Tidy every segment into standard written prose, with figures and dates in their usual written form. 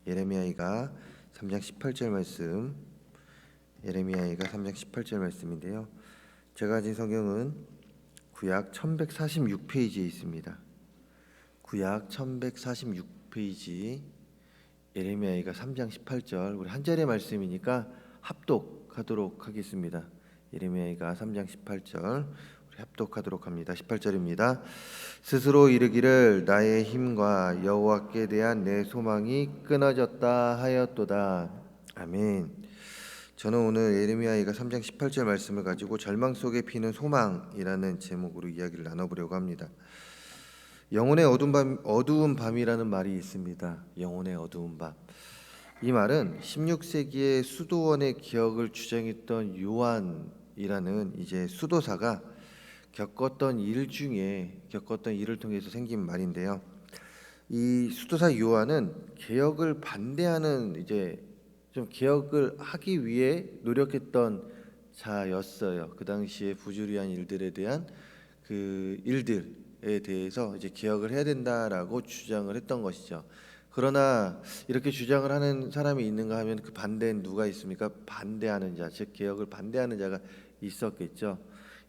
예레미야가 3장 18절 말씀, 예레미야가 3장 18절 말씀인데요. 제가 가진 성경은 구약 1146페이지에 있습니다. 구약 1146페이지 예레미야가 3장 18절, 우리 한 절의 말씀이니까 합독하도록 하겠습니다. 예레미야가 3장 18절 우리 합독하도록 합니다. 18절입니다. 스스로 이르기를 나의 힘과 여호와께 대한 내 소망이 끊어졌다 하였도다. 아멘. 저는 오늘 예레미야가 3장 18절 말씀을 가지고 절망 속에 피는 소망이라는 제목으로 이야기를 나눠보려고 합니다. 영혼의 어두운 밤이라는 말이 있습니다. 영혼의 어두운 밤. 이 말은 16세기의 수도원의 기억을 주장했던 요한이라는 이제 수도사가 겪었던 일을 통해서 생긴 말인데요. 이 수도사 요한은 개혁을 반대하는 좀 개혁을 하기 위해 노력했던 자였어요. 그 당시에 부조리한 일들에 대한 그 일들에 대해서 이제 개혁을 해야 된다라고 주장을 했던 것이죠. 그러나 이렇게 주장을 하는 사람이 있는가 하면 그 반대는 누가 있습니까? 반대하는 자, 즉 개혁을 반대하는 자가 있었겠죠.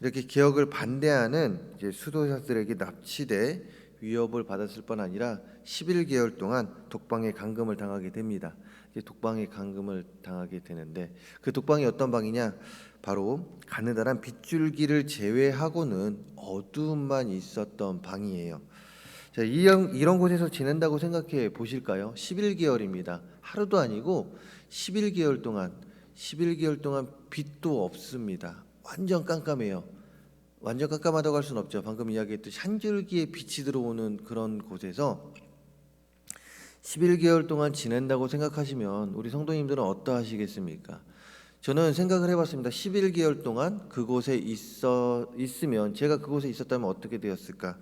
이렇게 개혁을 반대하는 이제 수도사들에게 납치돼 위협을 받았을 뿐 아니라 11개월 동안 독방에 감금을 당하게 됩니다. 이제 독방에 감금을 당하게 되는데 그 독방이 어떤 방이냐? 바로 가느다란 빗줄기를 제외하고는 어두움만 있었던 방이에요. 자, 이런 곳에서 지낸다고 생각해 보실까요? 11개월입니다. 하루도 아니고 11개월 동안 빛도 없습니다. 완전 깜깜해요. 완전 깜깜하다고 할 수는 없죠. 방금 이야기했듯이 한 줄기의 빛이 들어오는 그런 곳에서 11개월 동안 지낸다고 생각하시면 우리 성도님들은 어떠하시겠습니까? 저는 생각을 해봤습니다. 11개월 동안 그곳에 있으면 제가 그곳에 있었다면 어떻게 되었을까?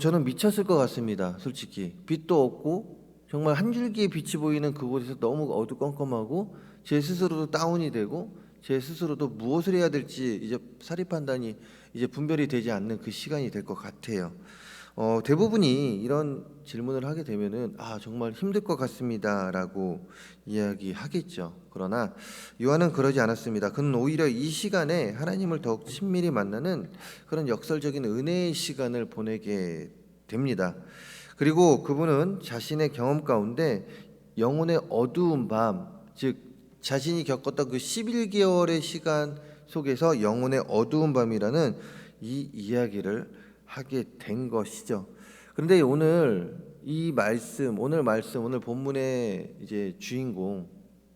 저는 미쳤을 것 같습니다. 솔직히 빛도 없고 정말 한 줄기의 빛이 보이는 그곳에서 너무 어두컴컴하고 제 스스로도 다운이 되고 제 스스로도 무엇을 해야 될지 이제 사리 판단이 이제 분별이 되지 않는 그 시간이 될 것 같아요. 대부분이 이런 질문을 하게 되면은 정말 힘들 것 같습니다라고 이야기하겠죠. 그러나 요한은 그러지 않았습니다. 그는 오히려 이 시간에 하나님을 더욱 친밀히 만나는 그런 역설적인 은혜의 시간을 보내게 됩니다. 그리고 그분은 자신의 경험 가운데 영혼의 어두운 밤, 즉 자신이 겪었던 그 11개월의 시간 속에서 영혼의 어두운 밤이라는 이 이야기를 하게 된 것이죠. 그런데 오늘 본문의 이제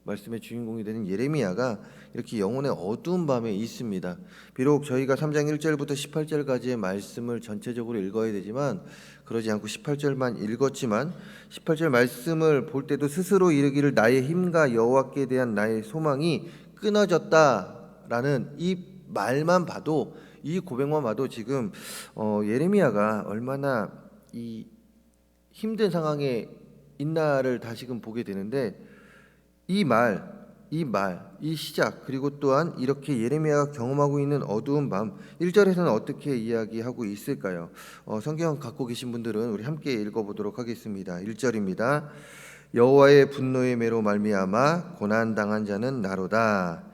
말씀의 주인공이 되는 예레미야가 이렇게 영혼의 어두운 밤에 있습니다. 비록 저희가 3장 1절부터 18절까지의 말씀을 전체적으로 읽어야 되지만 그러지 않고 18절만 읽었지만 18절 말씀을 볼 때도 스스로 이르기를 나의 힘과 여호와께 대한 나의 소망이 끊어졌다라는 이 말만 봐도 이 고백만 봐도 지금 예레미야가 얼마나 이 힘든 상황에 있나를 다시금 보게 되는데 이 시작 그리고 또한 이렇게 예레미야가 경험하고 있는 어두운 밤 1절에서는 어떻게 이야기하고 있을까요? 성경 갖고 계신 분들은 우리 함께 읽어보도록 하겠습니다. 1절입니다. 여호와의 분노의 매로 말미암아 고난당한 자는 나로다.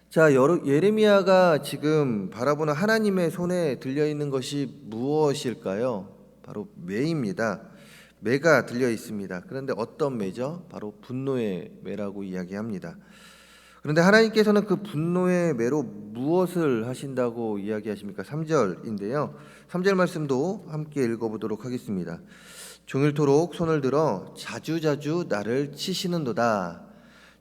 자, 예레미야가 지금 바라보는 하나님의 손에 들려있는 것이 무엇일까요? 바로 매입니다. 매가 들려 있습니다. 그런데 어떤 매죠? 바로 분노의 매라고 이야기합니다. 그런데 하나님께서는 그 분노의 매로 무엇을 하신다고 이야기하십니까? 3절인데요. 3절 말씀도 함께 읽어보도록 하겠습니다. 종일토록 손을 들어 자주자주 나를 치시는도다.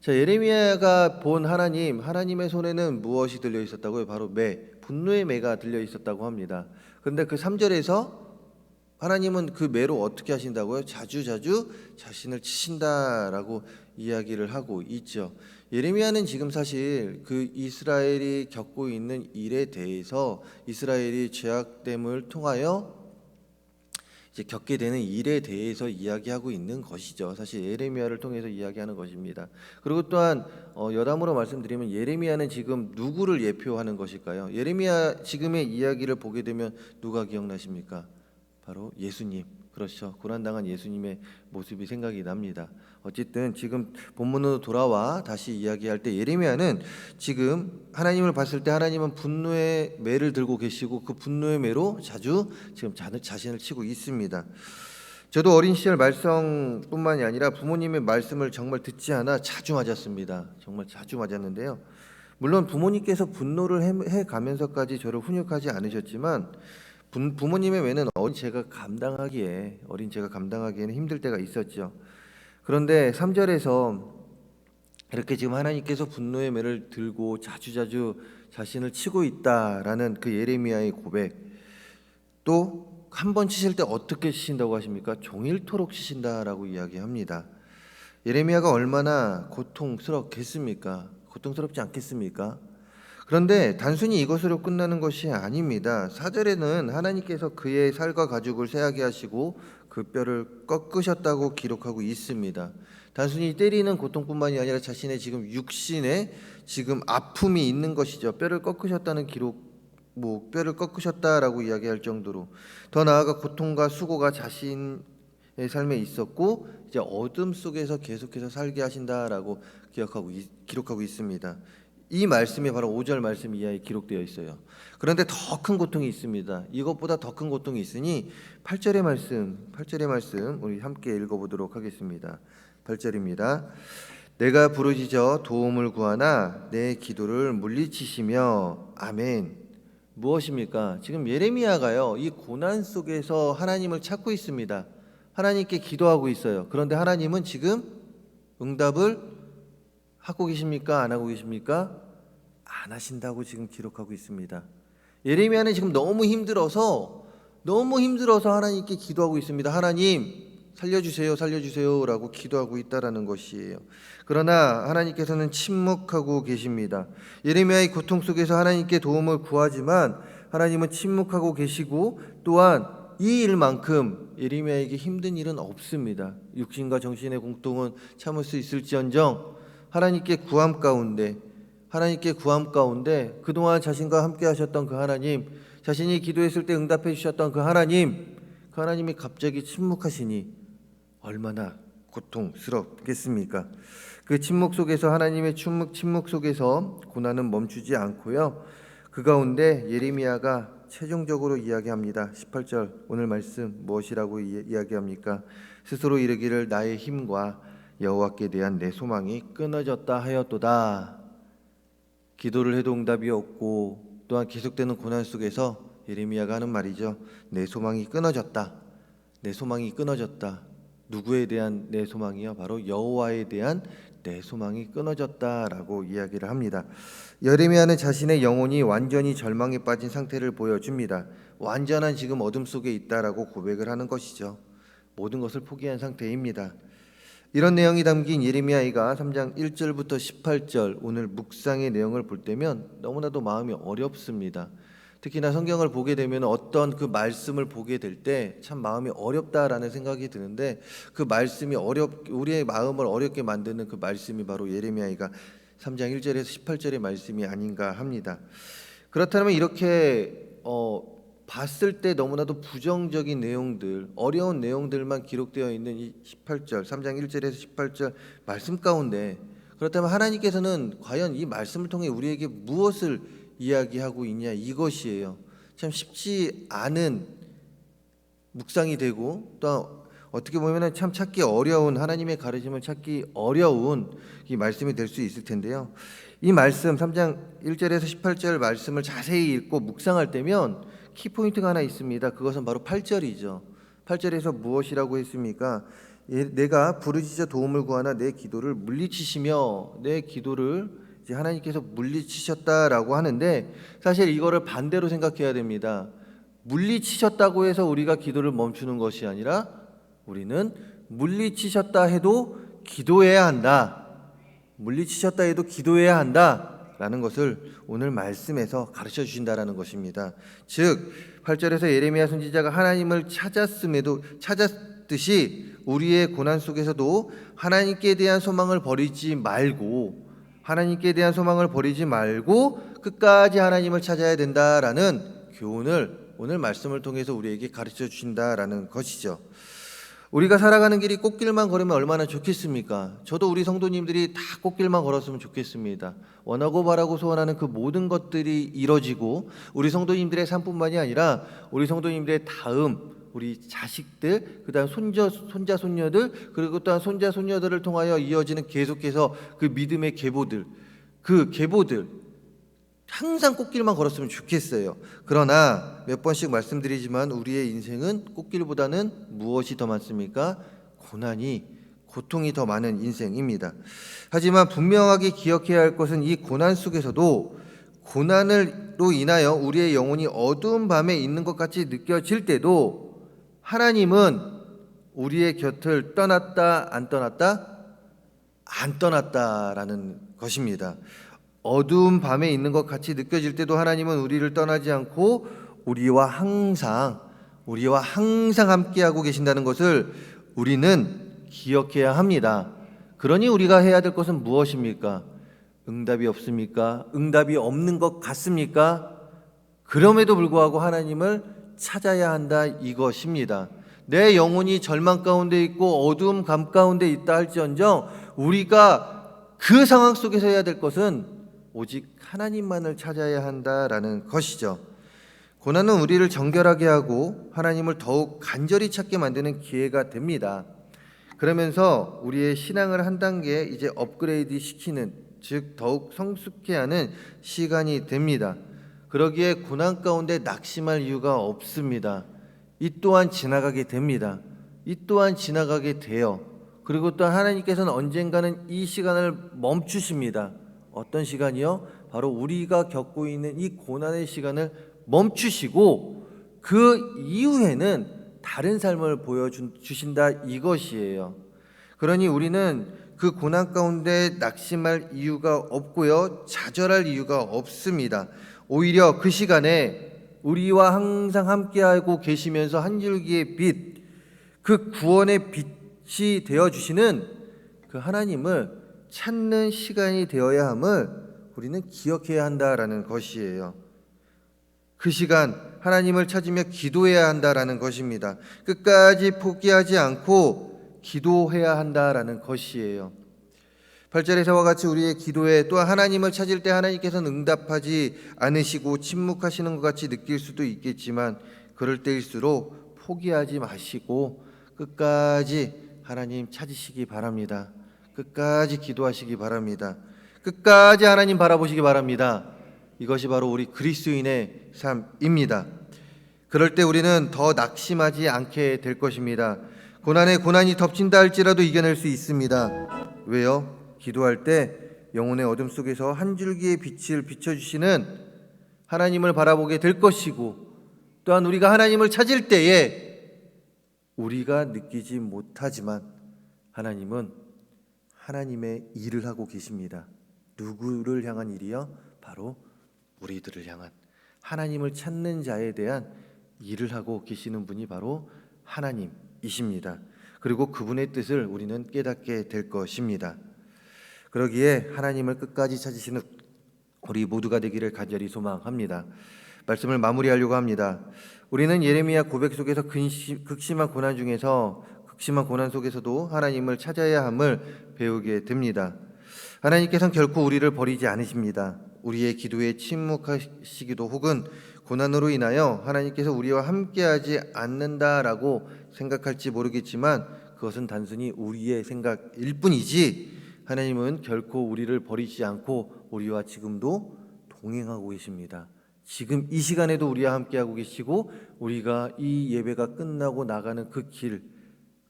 자, 예레미야가 본 하나님의 손에는 무엇이 들려 있었다고요? 바로 분노의 매가 들려 있었다고 합니다. 그런데 그 3절에서 하나님은 그 매로 어떻게 하신다고요? 자주자주 자신을 치신다라고 이야기를 하고 있죠. 예레미야는 지금 사실 그 이스라엘이 겪고 있는 일에 대해서 이스라엘이 죄악됨을 통하여 이제 겪게 되는 일에 대해서 이야기하고 있는 것이죠. 사실 예레미야를 통해서 이야기하는 것입니다. 그리고 또한 여담으로 말씀드리면 예레미야는 지금 누구를 예표하는 것일까요? 예레미야 지금의 이야기를 보게 되면 누가 기억나십니까? 바로 예수님. 그렇죠. 고난당한 예수님의 모습이 생각이 납니다. 어쨌든 지금 본문으로 돌아와 다시 이야기할 때 예레미야는 지금 하나님을 봤을 때 하나님은 분노의 매를 들고 계시고 그 분노의 매로 자주 지금 자신을 치고 있습니다. 저도 어린 시절 말썽뿐만이 아니라 부모님의 말씀을 정말 듣지 않아 자주 맞았습니다. 정말 자주 맞았는데요. 물론 부모님께서 분노를 해가면서까지 저를 훈육하지 않으셨지만 부모님의 외는 어린 제가 감당하기에는 힘들 때가 있었죠. 그런데 3절에서 이렇게 지금 하나님께서 분노의 매를 들고 자주자주 자신을 치고 있다라는 그 예레미야의 고백, 또 한 번 치실 때 어떻게 치신다고 하십니까? 종일토록 치신다라고 이야기합니다. 예레미야가 얼마나 고통스럽겠습니까? 고통스럽지 않겠습니까? 그런데 단순히 이것으로 끝나는 것이 아닙니다. 4절에는 하나님께서 그의 살과 가죽을 쇠하게 하시고 그 뼈를 꺾으셨다고 기록하고 있습니다. 단순히 때리는 고통뿐만이 아니라 자신의 지금 육신에 지금 아픔이 있는 것이죠. 뼈를 꺾으셨다는 기록, 뼈를 꺾으셨다라고 이야기할 정도로, 더 나아가 고통과 수고가 자신의 삶에 있었고 이제 어둠 속에서 계속해서 살게 하신다라고 기록하고 있습니다. 이 말씀이 바로 5절 말씀 이하에 기록되어 있어요. 그런데 더 큰 고통이 있습니다. 이것보다 더 큰 고통이 있으니 8절의 말씀 우리 함께 읽어보도록 하겠습니다. 8절입니다. 내가 부르짖어 도움을 구하나 내 기도를 물리치시며. 아멘. 무엇입니까? 지금 예레미야가요, 이 고난 속에서 하나님을 찾고 있습니다. 하나님께 기도하고 있어요. 그런데 하나님은 지금 응답을 하고 계십니까? 안 하고 계십니까? 안 하신다고 지금 기록하고 있습니다. 예레미야는 지금 너무 힘들어서 하나님께 기도하고 있습니다. 하나님 살려주세요 라고 기도하고 있다라는 것이에요. 그러나 하나님께서는 침묵하고 계십니다. 예레미야의 고통 속에서 하나님께 도움을 구하지만 하나님은 침묵하고 계시고, 또한 이 일만큼 예레미야에게 힘든 일은 없습니다. 육신과 정신의 공통은 참을 수 있을지언정 하나님께 구함 가운데 그동안 자신과 함께 하셨던 그 하나님, 자신이 기도했을 때 응답해 주셨던 그 하나님이 갑자기 침묵하시니 얼마나 고통스럽겠습니까? 그 침묵 속에서, 하나님의 침묵 속에서 고난은 멈추지 않고요, 그 가운데 예레미야가 최종적으로 이야기합니다. 18절 오늘 말씀 무엇이라고 이야기합니까? 스스로 이르기를 나의 힘과 여호와께 대한 내 소망이 끊어졌다 하였도다. 기도를 해도 응답이 없고 또한 계속되는 고난 속에서 예레미야가 하는 말이죠. 내 소망이 끊어졌다. 누구에 대한 내 소망이요? 바로 여호와에 대한 내 소망이 끊어졌다라고 이야기를 합니다. 예레미야는 자신의 영혼이 완전히 절망에 빠진 상태를 보여줍니다. 완전한 지금 어둠 속에 있다라고 고백을 하는 것이죠. 모든 것을 포기한 상태입니다. 이런 내용이 담긴 예레미야가 3장 1절부터 18절 오늘 묵상의 내용을 볼 때면 너무나도 마음이 어렵습니다. 특히나 성경을 보게 되면 어떤 그 말씀을 보게 될 때 참 마음이 어렵다라는 생각이 드는데, 그 말씀이 우리의 마음을 어렵게 만드는 그 말씀이 바로 예레미야가 3장 1절에서 18절의 말씀이 아닌가 합니다. 그렇다면 이렇게 봤을 때 너무나도 부정적인 내용들, 어려운 내용들만 기록되어 있는 이 18절, 3장 1절에서 18절 말씀 가운데, 그렇다면 하나님께서는 과연 이 말씀을 통해 우리에게 무엇을 이야기하고 있냐, 이것이에요. 참 쉽지 않은 묵상이 되고, 또 어떻게 보면 참 찾기 어려운, 하나님의 가르침을 찾기 어려운 이 말씀이 될 수 있을 텐데요. 이 말씀 3장 1절에서 18절 말씀을 자세히 읽고 묵상할 때면 키포인트가 하나 있습니다. 그것은 바로 8절이죠. 8절에서 무엇이라고 했습니까? 내가 부르짖어 도움을 구하나 내 기도를 물리치시며. 내 기도를 이제 하나님께서 물리치셨다라고 하는데, 사실 이거를 반대로 생각해야 됩니다. 물리치셨다고 해서 우리가 기도를 멈추는 것이 아니라 우리는 물리치셨다 해도 기도해야 한다. 물리치셨다 해도 기도해야 한다라는 것을 오늘 말씀에서 가르쳐 주신다라는 것입니다. 즉 8절에서 예레미야 선지자가 하나님을 찾았듯이 우리의 고난 속에서도 하나님께 대한 소망을 버리지 말고 끝까지 하나님을 찾아야 된다라는 교훈을 오늘 말씀을 통해서 우리에게 가르쳐 주신다라는 것이죠. 우리가 살아가는 길이 꽃길만 걸으면 얼마나 좋겠습니까? 저도 우리 성도님들이 다 꽃길만 걸었으면 좋겠습니다. 원하고 바라고 소원하는 그 모든 것들이 이뤄지고 우리 성도님들의 삶뿐만이 아니라 우리 성도님들의 다음 우리 자식들, 그다음 손자 손녀들, 그리고 또한 손자 손녀들을 통하여 이어지는 계속해서 그 믿음의 계보들, 그 계보들 항상 꽃길만 걸었으면 좋겠어요. 그러나 몇 번씩 말씀드리지만 우리의 인생은 꽃길보다는 무엇이 더 많습니까? 고통이 더 많은 인생입니다. 하지만 분명하게 기억해야 할 것은 이 고난 속에서도 고난으로 인하여 우리의 영혼이 어두운 밤에 있는 것 같이 느껴질 때도 하나님은 우리의 곁을 떠났다, 안 떠났다? 안 떠났다라는 것입니다. 어두운 밤에 있는 것 같이 느껴질 때도 하나님은 우리를 떠나지 않고 우리와 항상 함께하고 계신다는 것을 우리는 기억해야 합니다. 그러니 우리가 해야 될 것은 무엇입니까? 응답이 없습니까? 응답이 없는 것 같습니까? 그럼에도 불구하고 하나님을 찾아야 한다, 이것입니다. 내 영혼이 절망 가운데 있고 어두움 감 가운데 있다 할지언정 우리가 그 상황 속에서 해야 될 것은 오직 하나님만을 찾아야 한다라는 것이죠. 고난은 우리를 정결하게 하고 하나님을 더욱 간절히 찾게 만드는 기회가 됩니다. 그러면서 우리의 신앙을 한 단계 이제 업그레이드 시키는, 즉 더욱 성숙해 하는 시간이 됩니다. 그러기에 고난 가운데 낙심할 이유가 없습니다. 이 또한 지나가게 됩니다. 이 또한 지나가게 돼요. 그리고 또 하나님께서는 언젠가는 이 시간을 멈추십니다. 어떤 시간이요? 바로 우리가 겪고 있는 이 고난의 시간을 멈추시고 그 이후에는 다른 삶을 보여주신다, 이것이에요. 그러니 우리는 그 고난 가운데 낙심할 이유가 없고요, 좌절할 이유가 없습니다. 오히려 그 시간에 우리와 항상 함께하고 계시면서 한 줄기의 빛, 그 구원의 빛이 되어주시는 그 하나님을 찾는 시간이 되어야 함을 우리는 기억해야 한다라는 것이에요. 그 시간 하나님을 찾으며 기도해야 한다라는 것입니다. 끝까지 포기하지 않고 기도해야 한다라는 것이에요. 8절에서와 같이 우리의 기도에 또 하나님을 찾을 때 하나님께서는 응답하지 않으시고 침묵하시는 것 같이 느낄 수도 있겠지만 그럴 때일수록 포기하지 마시고 끝까지 하나님 찾으시기 바랍니다. 끝까지 기도하시기 바랍니다. 끝까지 하나님 바라보시기 바랍니다. 이것이 바로 우리 그리스도인의 삶입니다. 그럴 때 우리는 더 낙심하지 않게 될 것입니다. 고난에 고난이 덮친다 할지라도 이겨낼 수 있습니다. 왜요? 기도할 때 영혼의 어둠 속에서 한 줄기의 빛을 비춰주시는 하나님을 바라보게 될 것이고, 또한 우리가 하나님을 찾을 때에 우리가 느끼지 못하지만 하나님은 하나님의 일을 하고 계십니다. 누구를 향한 일이요? 바로 우리들을 향한, 하나님을 찾는 자에 대한 일을 하고 계시는 분이 바로 하나님이십니다. 그리고 그분의 뜻을 우리는 깨닫게 될 것입니다. 그러기에 하나님을 끝까지 찾으시는 우리 모두가 되기를 간절히 소망합니다. 말씀을 마무리하려고 합니다. 우리는 예레미야 고백 속에서 극심한 고난 중에서 극심한 고난 속에서도 하나님을 찾아야 함을 배우게 됩니다. 하나님께서는 결코 우리를 버리지 않으십니다. 우리의 기도에 침묵하시기도 혹은 고난으로 인하여 하나님께서 우리와 함께하지 않는다라고 생각할지 모르겠지만 그것은 단순히 우리의 생각일 뿐이지 하나님은 결코 우리를 버리지 않고 우리와 지금도 동행하고 계십니다. 지금 이 시간에도 우리와 함께하고 계시고 우리가 이 예배가 끝나고 나가는 그 길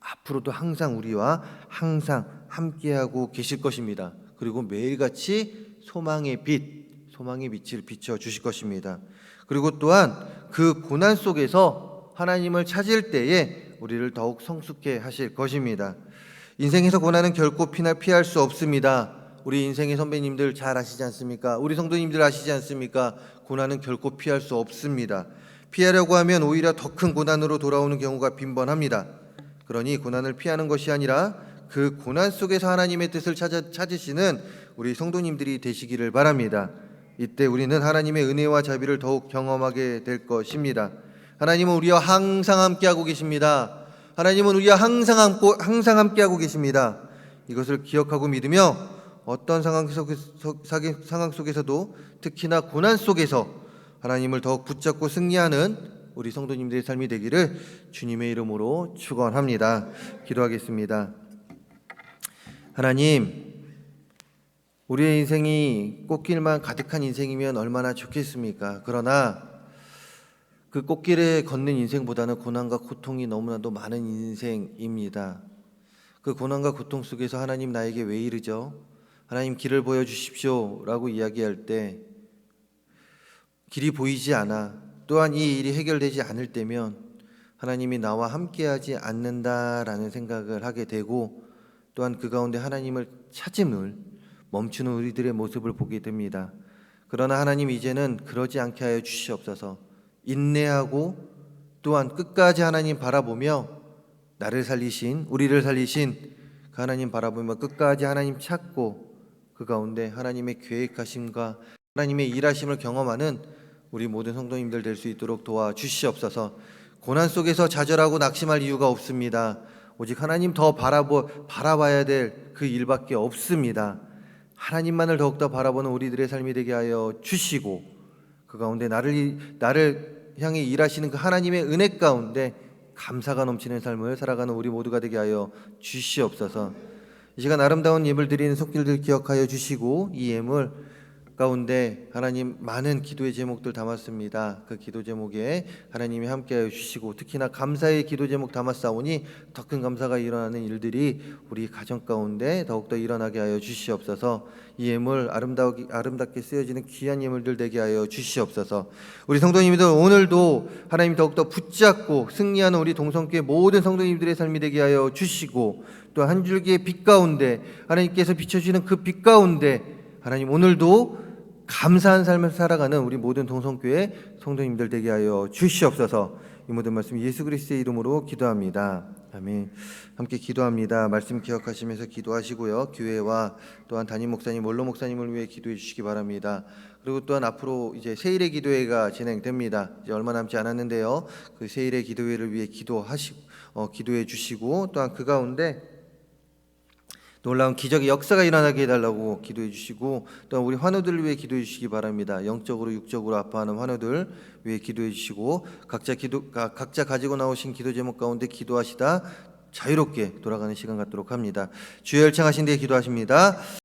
앞으로도 항상 우리와 항상 함께하고 계실 것입니다. 그리고 매일같이 소망의 빛을 비춰주실 것입니다. 그리고 또한 그 고난 속에서 하나님을 찾을 때에 우리를 더욱 성숙해 하실 것입니다. 인생에서 고난은 결코 피할 수 없습니다. 우리 인생의 선배님들 잘 아시지 않습니까? 우리 성도님들 아시지 않습니까? 고난은 결코 피할 수 없습니다. 피하려고 하면 오히려 더 큰 고난으로 돌아오는 경우가 빈번합니다. 그러니 고난을 피하는 것이 아니라 그 고난 속에서 하나님의 뜻을 찾으시는 우리 성도님들이 되시기를 바랍니다. 이때 우리는 하나님의 은혜와 자비를 더욱 경험하게 될 것입니다. 하나님은 우리와 항상 함께하고 계십니다. 하나님은 우리와 항상 함께하고 계십니다. 이것을 기억하고 믿으며 어떤 상황 속에서도 특히나 고난 속에서 하나님을 더욱 붙잡고 승리하는 우리 성도님들의 삶이 되기를 주님의 이름으로 축원합니다. 기도하겠습니다. 하나님, 우리의 인생이 꽃길만 가득한 인생이면 얼마나 좋겠습니까? 그러나 그 꽃길에 걷는 인생보다는 고난과 고통이 너무나도 많은 인생입니다. 그 고난과 고통 속에서 하나님 나에게 왜 이러죠? 하나님 길을 보여주십시오 라고 이야기할 때 길이 보이지 않아, 또한 이 일이 해결되지 않을 때면 하나님이 나와 함께하지 않는다라는 생각을 하게 되고, 또한 그 가운데 하나님을 찾음을 멈추는 우리들의 모습을 보게 됩니다. 그러나 하나님, 이제는 그러지 않게 하여 주시옵소서. 인내하고 또한 끝까지 하나님 바라보며 나를 살리신, 우리를 살리신 그 하나님 바라보며 끝까지 하나님 찾고 그 가운데 하나님의 계획하심과 하나님의 일하심을 경험하는 우리 모든 성도님들 될 수 있도록 도와주시옵소서. 고난 속에서 좌절하고 낙심할 이유가 없습니다. 오직 하나님 더 바라봐야 될 그 일밖에 없습니다. 하나님만을 더욱더 바라보는 우리들의 삶이 되게 하여 주시고, 그 가운데 나를 향해 일하시는 그 하나님의 은혜 가운데 감사가 넘치는 삶을 살아가는 우리 모두가 되게 하여 주시옵소서. 이 시간 아름다운 예물 드리는 손길들 기억하여 주시고, 이 예물 가운데 하나님 많은 기도의 제목들 담았습니다. 그 기도 제목에 하나님이 함께하여 주시고, 특히나 감사의 기도 제목 담았사오니 더 큰 감사가 일어나는 일들이 우리 가정 가운데 더욱더 일어나게 하여 주시옵소서. 이 예물 아름답게 쓰여지는 귀한 예물들 되게 하여 주시옵소서. 우리 성도님들 오늘도 하나님 더욱더 붙잡고 승리하는 우리 동성교회 모든 성도님들의 삶이 되게 하여 주시고, 또 한 줄기의 빛 가운데 하나님께서 비춰주시는 그 빛 가운데 하나님 오늘도 감사한 삶을 살아가는 우리 모든 동성교회 성도님들 되게 하여 주시옵소서. 이 모든 말씀 예수 그리스도의 이름으로 기도합니다. 아멘. 함께 기도합니다. 말씀 기억하시면서 기도하시고요. 교회와 또한 담임 목사님, 원로 목사님을 위해 기도해 주시기 바랍니다. 그리고 또한 앞으로 이제 세일의 기도회가 진행됩니다. 이제 얼마 남지 않았는데요. 그 세일의 기도회를 위해 기도해 주시고, 또한 그 가운데 놀라운 기적의 역사가 일어나게 해달라고 기도해 주시고, 또 우리 환우들을 위해 기도해 주시기 바랍니다. 영적으로 육적으로 아파하는 환우들 위해 기도해 주시고, 각자 가지고 나오신 기도 제목 가운데 기도하시다 자유롭게 돌아가는 시간 갖도록 합니다. 주여 열창하신 데에 기도하십니다.